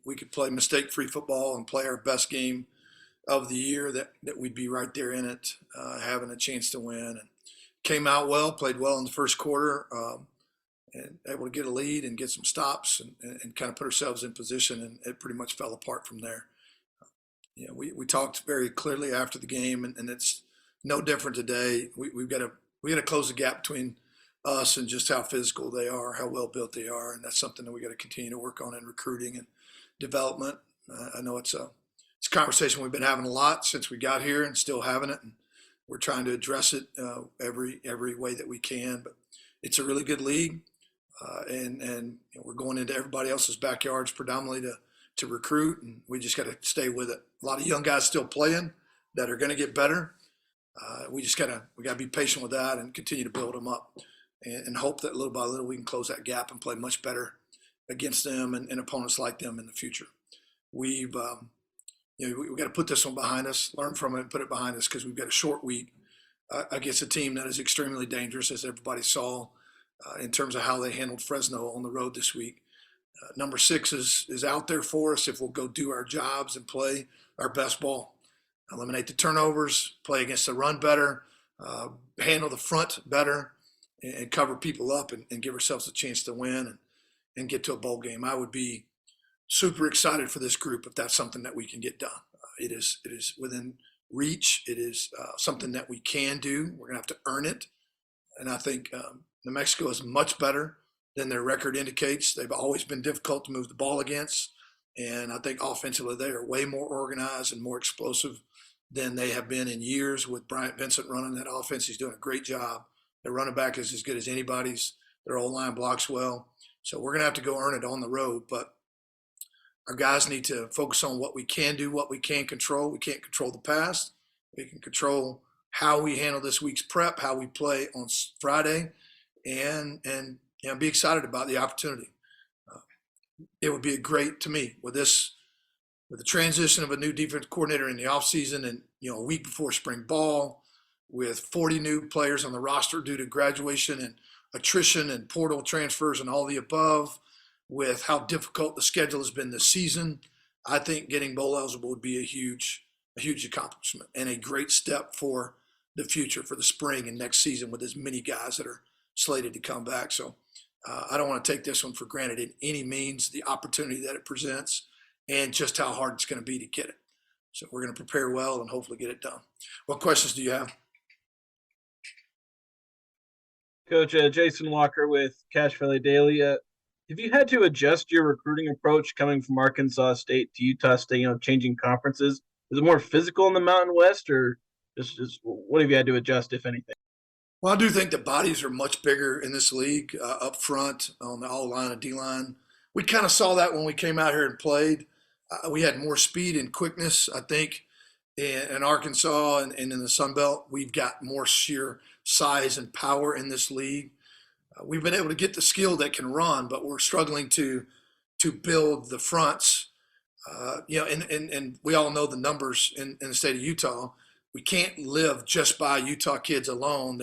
we could play mistake-free football and play our best game of the year, that we'd be right there in it, having a chance to win. And came out well, played well in the first quarter, and able to get a lead and get some stops and kind of put ourselves in position, and it pretty much fell apart from there. We talked very clearly after the game, and it's no different today. We got to close the gap between us and just how physical they are, how well built they are, and that's something that we got to continue to work on in recruiting and development. I know it's a conversation we've been having a lot since we got here, and still having it, and we're trying to address it every way that we can. But it's a really good league, and we're going into everybody else's backyards predominantly to recruit, and we just got to stay with it. A lot of young guys still playing that are going to get better. We got to be patient with that and continue to build them up, and hope that little by little we can close that gap and play much better against them and opponents like them in the future. We've got to put this one behind us, learn from it, and put it behind us, because we've got a short week against a team that is extremely dangerous, as everybody saw in terms of how they handled Fresno on the road this week. Number 6 is out there for us if we'll go do our jobs and play our best ball. Eliminate the turnovers, play against the run better, handle the front better, and cover people up and give ourselves a chance to win and get to a bowl game. I would be super excited for this group if that's something that we can get done. It is within reach. It is something that we can do. We're going to have to earn it. And I think New Mexico is much better than their record indicates. They've always been difficult to move the ball against. And I think offensively they are way more organized and more explosive than they have been in years with Bryant Vincent running that offense. He's doing a great job. Their running back is as good as anybody's. Their O-line blocks well. So we're going to have to go earn it on the road. But our guys need to focus on what we can do, what we can control. We can't control the past. We can control how we handle this week's prep, how we play on Friday, and be excited about the opportunity. It would be great to me with the transition of a new defense coordinator in the offseason, and a week before spring ball, with 40 new players on the roster due to graduation and attrition and portal transfers and all the above, with how difficult the schedule has been this season. I think getting bowl eligible would be a huge accomplishment and a great step for the future, for the spring and next season, with as many guys that are slated to come back. So I don't want to take this one for granted in any means, the opportunity that it presents and just how hard it's going to be to get it. So we're going to prepare well and hopefully get it done. What questions do you have? Coach, Jason Walker with Cache Valley Daily. Have you had to adjust your recruiting approach coming from Arkansas State to Utah State, changing conferences? Is it more physical in the Mountain West, or just what have you had to adjust, if anything? Well, I do think the bodies are much bigger in this league up front on the O-line and D-line. We kind of saw that when we came out here and played. We had more speed and quickness, I think, in Arkansas and in the Sun Belt. We've got more sheer size and power in this league. We've been able to get the skill that can run, but we're struggling to build the fronts. And we all know the numbers in the state of Utah. We can't live just by Utah kids alone.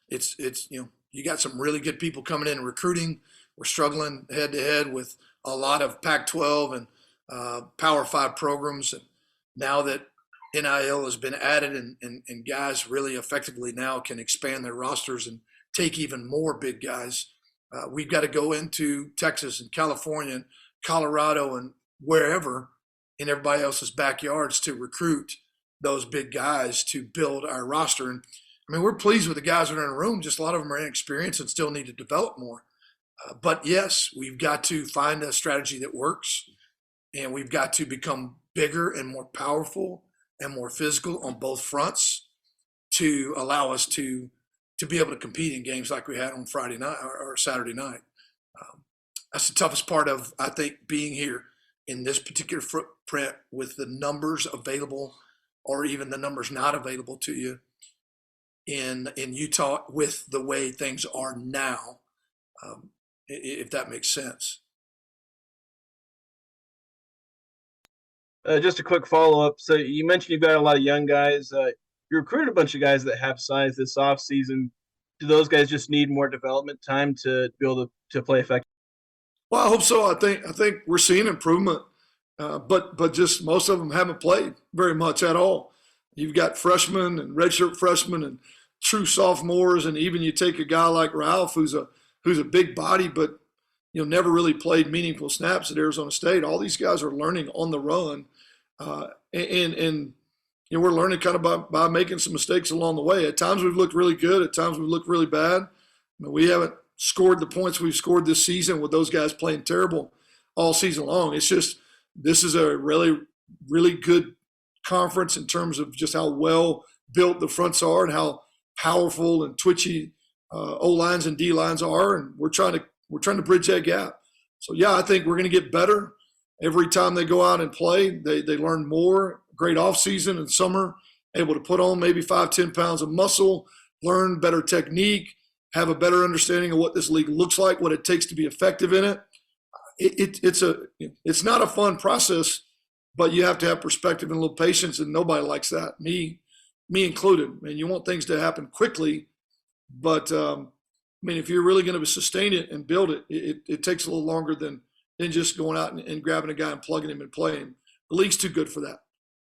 You got some really good people coming in and recruiting. We're struggling head to head with a lot of Pac-12 and Power 5 programs. And now that NIL has been added and guys really effectively now can expand their rosters and take even more big guys, we've got to go into Texas and California and Colorado and wherever in everybody else's backyards to recruit those big guys to build our roster. And we're pleased with the guys that are in the room. Just a lot of them are inexperienced and still need to develop more. But yes, we've got to find a strategy that works, and we've got to become bigger and more powerful and more physical on both fronts to allow us to be able to compete in games like we had on Friday night or Saturday night. That's the toughest part of, I think, being here in this particular footprint with the numbers available or even the numbers not available to you in Utah with the way things are now, if that makes sense. Just a quick follow-up. So you mentioned you've got a lot of young guys. You recruited a bunch of guys that have size this offseason. Do those guys just need more development time to be able to play effectively? Well, I hope so. I think we're seeing improvement but just most of them haven't played very much at all. You've got freshmen and redshirt freshmen and true sophomores, and even you take a guy like Ralph, who's a big body, but never really played meaningful snaps at Arizona State. All these guys are learning on the run, and we're learning kind of by making some mistakes along the way. At times we've looked really good. At times we've looked really bad. We haven't scored the points we've scored this season with those guys playing terrible all season long. It's just this is a really, really good conference in terms of just how well built the fronts are and how powerful and twitchy O lines and D lines are, and we're trying to bridge that gap. So yeah, I think we're going to get better every time they go out and play. They learn more. Great off season and summer, able to put on maybe 5-10 pounds of muscle, learn better technique, have a better understanding of what this league looks like, what it takes to be effective in it. It's not a fun process, but you have to have perspective and a little patience, and nobody likes that, me included. And you want things to happen quickly, but if you're really going to sustain it and build it, it takes a little longer than just going out and grabbing a guy and plugging him and playing. The league's too good for that.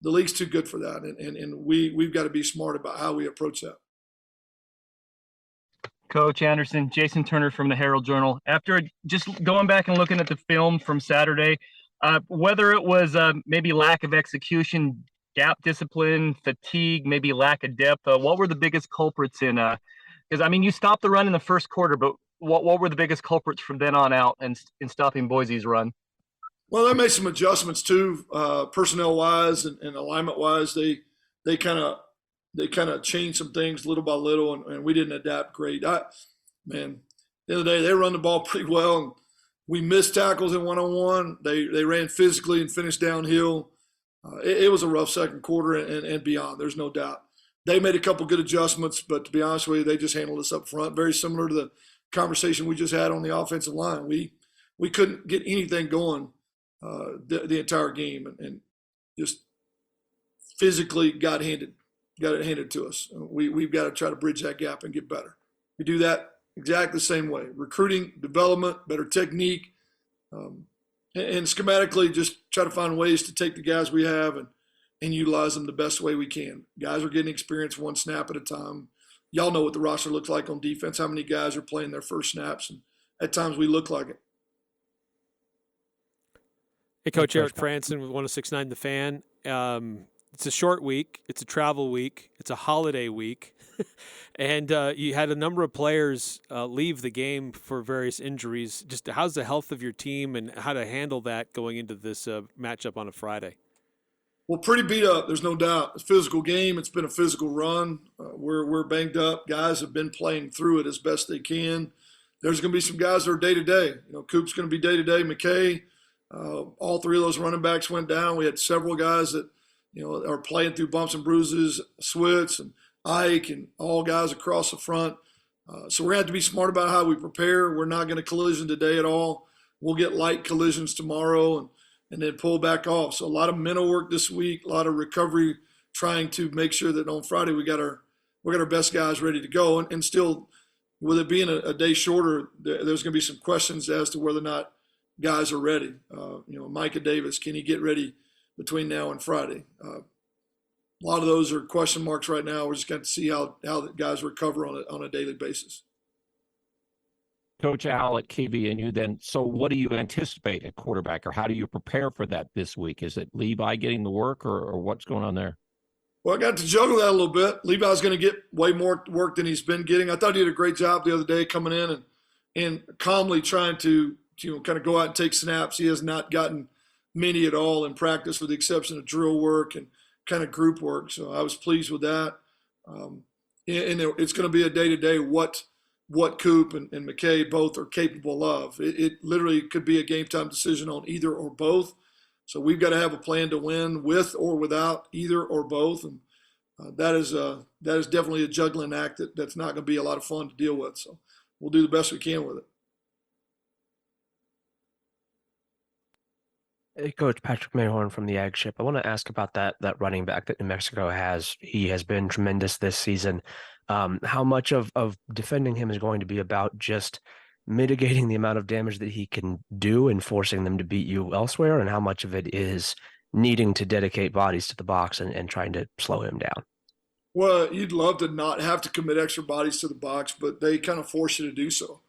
And we've got to be smart about how we approach that. Coach Anderson, Jason Turner from the Herald Journal. After just going back and looking at the film from Saturday, whether it was maybe lack of execution, gap discipline, fatigue, maybe lack of depth, what were the biggest culprits in? Because you stopped the run in the first quarter, but what were the biggest culprits from then on out in stopping Boise's run? Well, they made some adjustments too, personnel wise and alignment wise. They kind of changed some things little by little, and we didn't adapt great. At the end of the day, they run the ball pretty well, and we missed tackles in one-on-one. They ran physically and finished downhill. It was a rough second quarter and beyond. There's no doubt. They made a couple good adjustments, but to be honest with you, they just handled us up front. Very similar to the conversation we just had on the offensive line. We couldn't get anything going the entire game, and just physically got it handed to us. We've got to try to bridge that gap and get better. We do that exactly the same way: recruiting, development, better technique, and schematically just try to find ways to take the guys we have and utilize them the best way we can. Guys are getting experience one snap at a time. Y'all know what the roster looks like on defense, how many guys are playing their first snaps, and at times we look like it. Hey, Coach Eric Frandsen with 106.9 The Fan. It's a short week. It's a travel week. It's a holiday week. And you had a number of players leave the game for various injuries. Just how's the health of your team and how to handle that going into this matchup on a Friday? Well, pretty beat up. There's no doubt. It's a physical game. It's been a physical run. We're banged up. Guys have been playing through it as best they can. There's going to be some guys that are day-to-day. Coop's going to be day-to-day. McKay, all three of those running backs went down. We had several guys that, are playing through bumps and bruises, Switz and Ike and all guys across the front. So we're going to have to be smart about how we prepare. We're not going to collision today at all. We'll get light collisions tomorrow and then pull back off. So a lot of mental work this week, a lot of recovery, trying to make sure that on Friday we got our best guys ready to go. And still, with it being a day shorter, there's going to be some questions as to whether or not guys are ready. Micah Davis, can he get ready between now and Friday? A lot of those are question marks right now. We're just going to see how the guys recover on a daily basis. Coach Al at KVNU then, so what do you anticipate at quarterback, or how do you prepare for that this week? Is it Levi getting the work, or what's going on there? Well, I got to juggle that a little bit. Levi's going to get way more work than he's been getting. I thought he did a great job the other day coming in and calmly trying to kind of go out and take snaps. He has not gotten many at all in practice, with the exception of drill work and kind of group work. So I was pleased with that. And it's going to be a day-to-day what Coop and McKay both are capable of. It literally could be a game-time decision on either or both. So we've got to have a plan to win with or without either or both. And that is definitely a juggling act that's not going to be a lot of fun to deal with. So we'll do the best we can with it. Hey, Coach Patrick Mayhorn from the Ag Ship. I want to ask about that running back that New Mexico has. He has been tremendous this season. How much of defending him is going to be about just mitigating the amount of damage that he can do and forcing them to beat you elsewhere, and how much of it is needing to dedicate bodies to the box and trying to slow him down? Well, you'd love to not have to commit extra bodies to the box, but they kind of force you to do so.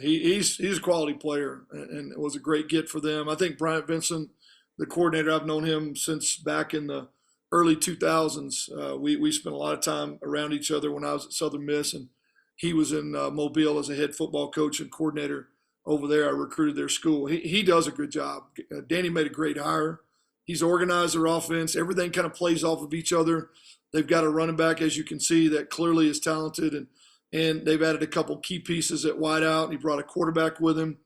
He's a quality player, and it was a great get for them. I think Bryant Vincent, the coordinator, I've known him since back in the early 2000s. We spent a lot of time around each other when I was at Southern Miss, and he was in Mobile as a head football coach and coordinator over there. I recruited their school. He does a good job. Danny made a great hire. He's organized their offense. Everything kind of plays off of each other. They've got a running back, as you can see, that clearly is talented, and they've added a couple key pieces at wideout. He brought a quarterback with him,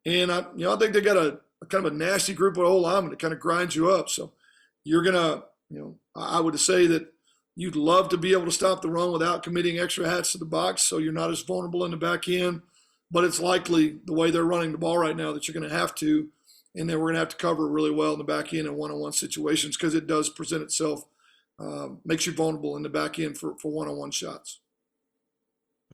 and I think they got a kind of a nasty group of old linemen to kind of grind you up. So you're gonna, I would say that you'd love to be able to stop the run without committing extra hats to the box, so you're not as vulnerable in the back end. But it's likely the way they're running the ball right now that you're going to have to, and then we're going to have to cover really well in the back end in one-on-one situations because it does present itself, makes you vulnerable in the back end for one-on-one shots.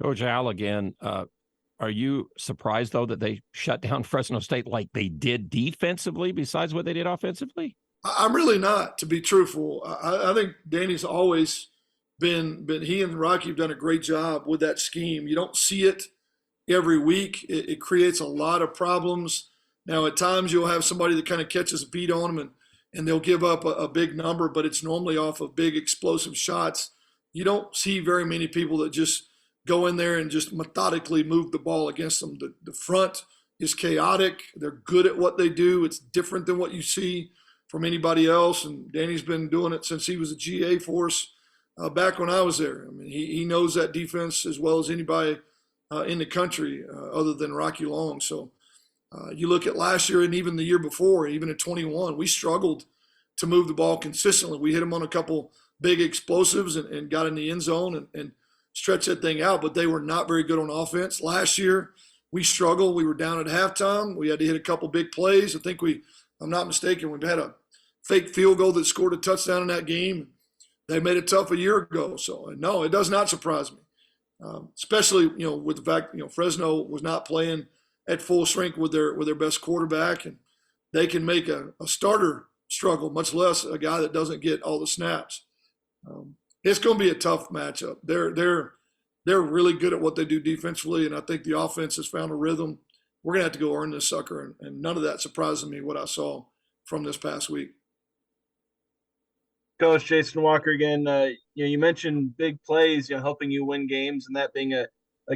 Coach Al, again, are you surprised, though, that they shut down Fresno State like they did defensively besides what they did offensively? I'm really not, to be truthful. I think Danny's always been he and Rocky have done a great job with that scheme. You don't see it every week. It creates a lot of problems. Now, at times you'll have somebody that kind of catches a beat on them and they'll give up a big number, but it's normally off of big explosive shots. You don't see very many people that just go in there and just methodically move the ball against them. The front is chaotic. They're good at what they do. It's different than what you see from anybody else, and Danny's been doing it since he was a GA for us back when I was there. I mean, he knows that defense as well as anybody in the country other than Rocky Long. So you look at last year and even the year before, even at 21, we struggled to move the ball consistently. We hit them on a couple big explosives and got in the end zone and stretched that thing out, but they were not very good on offense. Last year, we struggled. We were down at halftime. We had to hit a couple big plays. I think I'm not mistaken, we've had a fake field goal that scored a touchdown in that game. They made it tough a year ago. So, no, it does not surprise me, especially, with the fact, Fresno was not playing at full strength with their best quarterback, and they can make a starter struggle, much less a guy that doesn't get all the snaps. It's going to be a tough matchup. They're really good at what they do defensively, and I think the offense has found a rhythm. We're going to have to go earn this sucker, and none of that surprises me what I saw from this past week. Coach Jason Walker again. You mentioned big plays, helping you win games, and that being a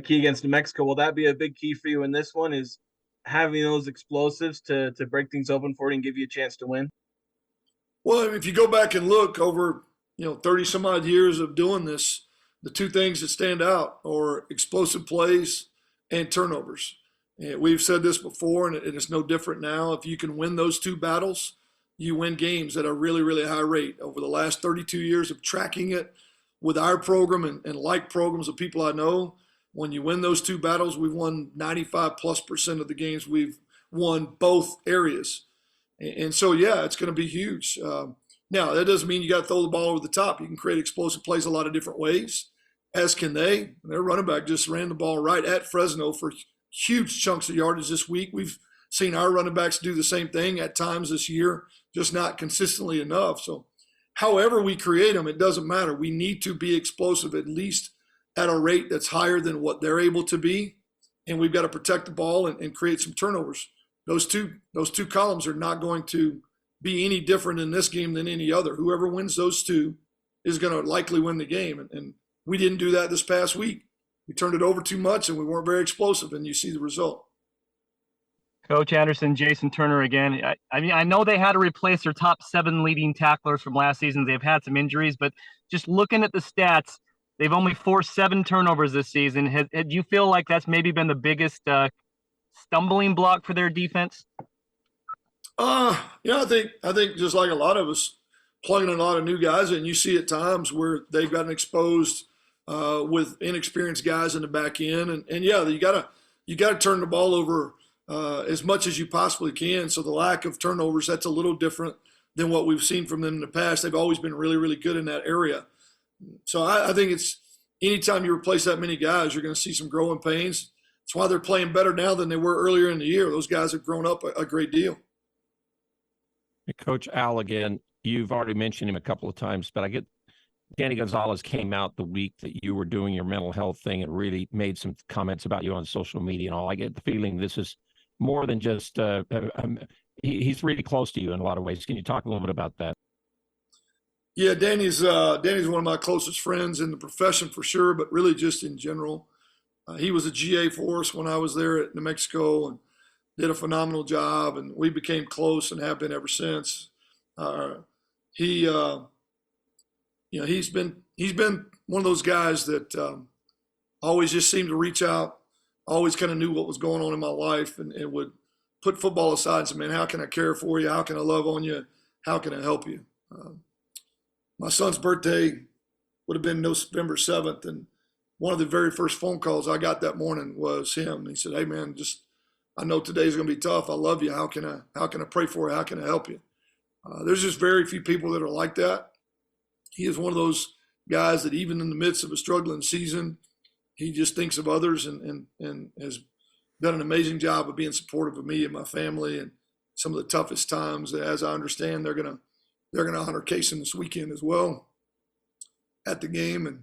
key against New Mexico. Will that be a big key for you in this one? Is having those explosives to break things open for you and give you a chance to win? Well, if you go back and look over 30 some odd years of doing this, the two things that stand out are explosive plays and turnovers. And we've said this before, and it's no different now. If you can win those two battles, you win games at a really, really high rate. Over the last 32 years of tracking it with our program and like programs of people I know, when you win those two battles, we've won 95+% of the games we've won both areas. And so, yeah, it's going to be huge. Now, that doesn't mean you got to throw the ball over the top. You can create explosive plays a lot of different ways, as can they. Their running back just ran the ball right at Fresno for huge chunks of yardage this week. We've seen our running backs do the same thing at times this year, just not consistently enough. So however we create them, it doesn't matter. We need to be explosive at least at a rate that's higher than what they're able to be, and we've got to protect the ball and create some turnovers. Those two columns are not going to be any different in this game than any other. Whoever wins those two is going to likely win the game, and we didn't do that this past week. We turned it over too much, and we weren't very explosive, and you see the result. Coach Anderson, Jason Turner again. I mean, I know they had to replace their top 7 leading tacklers from last season. They've had some injuries, but just looking at the stats, they've only forced 7 turnovers this season. Do you feel like that's maybe been the biggest stumbling block for their defense? I think just like a lot of us, plugging in a lot of new guys, and you see at times where they've gotten exposed with inexperienced guys in the back end, and yeah, you gotta turn the ball over as much as you possibly can. So the lack of turnovers, that's a little different than what we've seen from them in the past. They've always been really, really good in that area. So I think it's anytime you replace that many guys, you're going to see some growing pains. That's why they're playing better now than they were earlier in the year. Those guys have grown up a great deal. Coach Al, again, you've already mentioned him a couple of times, but I get Danny Gonzalez came out the week that you were doing your mental health thing and really made some comments about you on social media and all. I get the feeling this is more than just he's really close to you in a lot of ways. Can you talk a little bit about that? Yeah, Danny's one of my closest friends in the profession for sure, but really just in general. He was a GA for us when I was there at New Mexico and did a phenomenal job, and we became close and have been ever since. He's been one of those guys that always just seemed to reach out, always kind of knew what was going on in my life, and would put football aside and say, man, how can I care for you? How can I love on you? How can I help you? My son's birthday would have been November 7th, and one of the very first phone calls I got that morning was him. He said, hey, man, I know today's going to be tough. I love you. How can I pray for you? How can I help you? There's just very few people that are like that. He is one of those guys that even in the midst of a struggling season, he just thinks of others and has done an amazing job of being supportive of me and my family and some of the toughest times. As I understand, they're gonna honor Kaysen this weekend as well at the game, and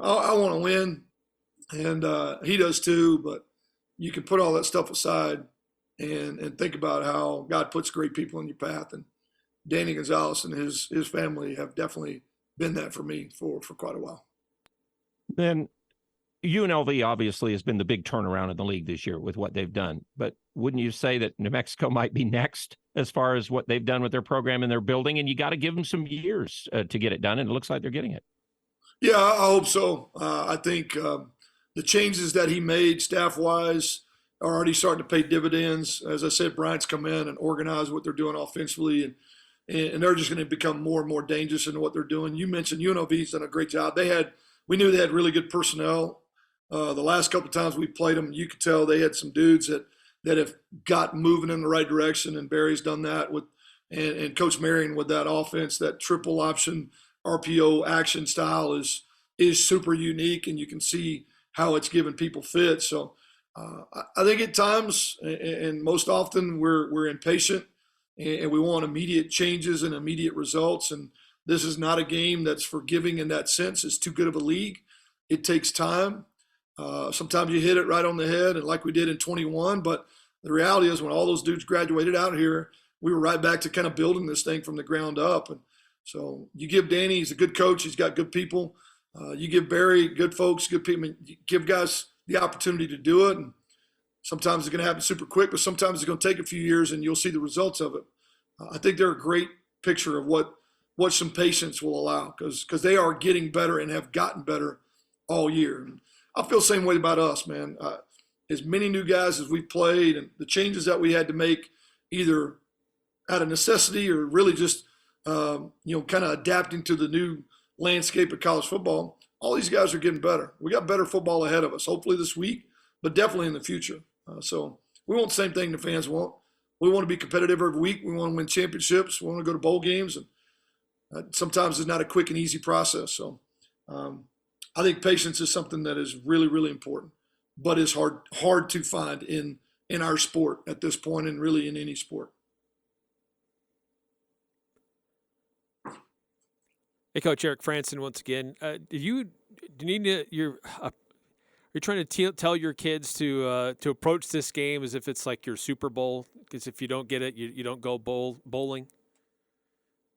I want to win, and he does too. But you can put all that stuff aside and think about how God puts great people in your path, and Danny Gonzalez and his family have definitely been that for me for quite a while. Then UNLV obviously has been the big turnaround in the league this year with what they've done. But wouldn't you say that New Mexico might be next as far as what they've done with their program and their building? And you got to give them some years to get it done. And it looks like they're getting it. Yeah, I hope so. I think the changes that he made staff-wise are already starting to pay dividends. As I said, Bryant's come in and organized what they're doing offensively, and they're just going to become more and more dangerous in what they're doing. You mentioned UNLV's done a great job. We knew they had really good personnel. The last couple of times we played them, you could tell they had some dudes that have got moving in the right direction, and Barry's done that and Coach Marion with that offense, that triple option RPO action style is super unique, and you can see how it's giving people fit. So I think at times, and most often, we're impatient and we want immediate changes and immediate results. And this is not a game that's forgiving in that sense. It's too good of a league. It takes time. Sometimes you hit it right on the head, and like we did in 21. But the reality is, when all those dudes graduated out here, we were right back to kind of building this thing from the ground up. And so you give Danny, he's a good coach. He's got good people. You give Barry, good folks, good people. You give guys the opportunity to do it. And sometimes it's going to happen super quick, but sometimes it's going to take a few years, and you'll see the results of it. I think they're a great picture of what some patience will allow, because they are getting better and have gotten better all year. And I feel the same way about us, man. As many new guys as we've played, and the changes that we had to make, either out of necessity or really just kind of adapting to the new landscape of college football, all these guys are getting better. We got better football ahead of us, hopefully this week, but definitely in the future. So we want the same thing the fans want. We want to be competitive every week. We want to win championships. We want to go to bowl games. And sometimes it's not a quick and easy process. So I think patience is something that is really, really important, but is hard to find in our sport at this point, and really in any sport. Hey, Coach Eric Frandsen, once again. You're trying to tell your kids to approach this game as if it's like your Super Bowl, because if you don't get it, you don't go bowling.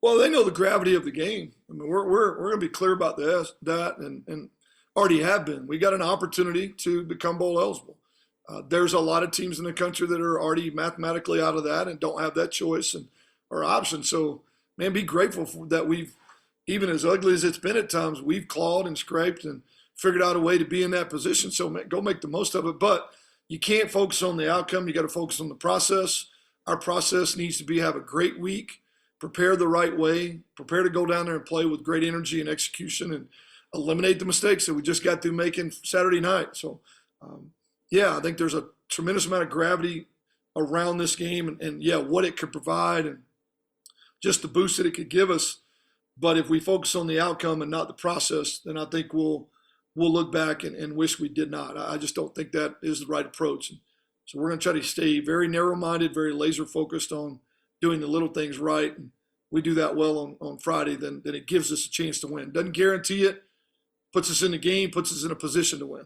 Well, they know the gravity of the game. I mean, we're going to be clear about that, and already have been. We got an opportunity to become bowl eligible. There's a lot of teams in the country that are already mathematically out of that and don't have that choice or option. So, man, be grateful that we've, even as ugly as it's been at times, we've clawed and scraped and figured out a way to be in that position. So go make the most of it. But you can't focus on the outcome. You got to focus on the process. Our process needs to be have a great week, prepare the right way, prepare to go down there and play with great energy and execution, and eliminate the mistakes that we just got through making Saturday night. So, I think there's a tremendous amount of gravity around this game and what it could provide and just the boost that it could give us. But if we focus on the outcome and not the process, then I think we'll we'll look back and wish we did not. I just don't think that is the right approach. So we're going to try to stay very narrow-minded, very laser-focused on doing the little things right. And we do that well on Friday, then it gives us a chance to win. Doesn't guarantee it, puts us in the game, puts us in a position to win.